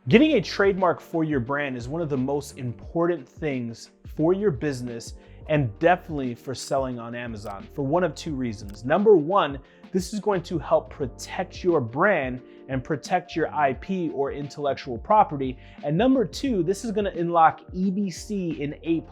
Getting a trademark for your brand is one of the most important things for your business and definitely for selling on Amazon for one of two reasons. Number one, this is going to help protect your brand and protect your IP or intellectual property. And number two, this is going to unlock EBC in A+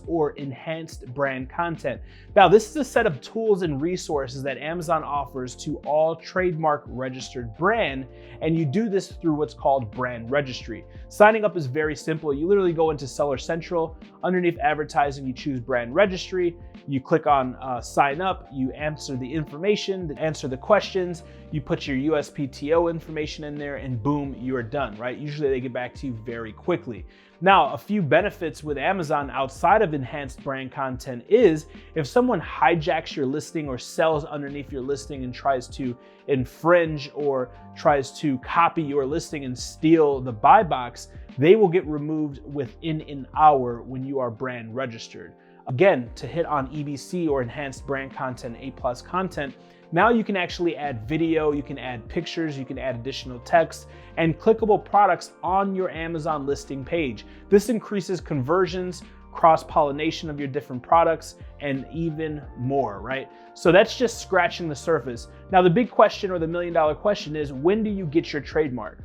or enhanced brand content. Now, this is a set of tools and resources that Amazon offers to all trademark registered brand, and you do this through what's called Brand Registry. Signing up is very simple. You literally go into Seller Central, underneath advertising, you choose Brand Registry, you click on sign up, you answer the information, answer the questions, you put your USPTO information in there, and boom, you're done, right? Usually they get back to you very quickly. Now, a few benefits with Amazon outside of enhanced brand content is if someone hijacks your listing or sells underneath your listing and tries to infringe or tries to copy your listing and steal the buy box, they will get removed within an hour when you are brand registered. Again, to hit on EBC or enhanced brand content, A+ content, now you can actually add video, you can add pictures, you can add additional text and clickable products on your Amazon listing page. This increases conversions, cross-pollination of your different products, and even more, right? So that's just scratching the surface. Now, the big question or the $1 million question is, when do you get your trademark?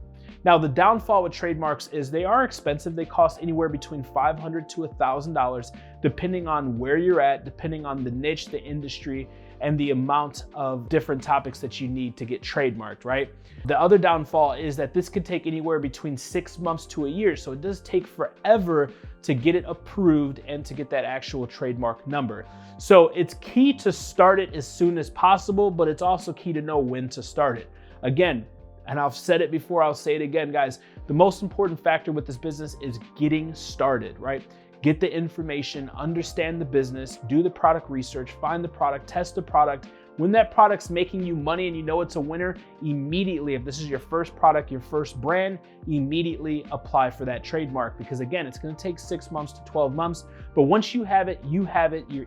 Now, the downfall with trademarks is they are expensive. They cost anywhere between $500 to $1,000, depending on where you're at, depending on the niche, the industry, and the amount of different topics that you need to get trademarked, right? The other downfall is that this could take anywhere between 6 months to a year. So it does take forever to get it approved and to get that actual trademark number. So it's key to start it as soon as possible, but it's also key to know when to start it. Again, and I've said it before, I'll say it again, guys, the most important factor with this business is getting started, right? Get the information, understand the business, do the product research, find the product, test the product. When that product's making you money and you know it's a winner, immediately, if this is your first product, your first brand, immediately apply for that trademark. Because again, it's gonna take 6 months to 12 months, but once you have it, you're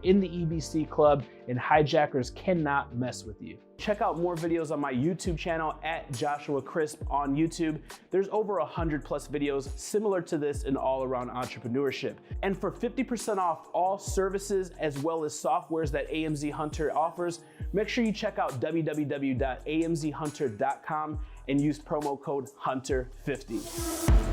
in the EBC club and hijackers cannot mess with you. Check out more videos on my YouTube channel at Joshua Crisp on YouTube. There's over 100+ videos similar to this in all around entrepreneurship. And for 50% off all services as well as softwares that AMZ Hunter offers, make sure you check out www.amzhunter.com and use promo code HUNTER50.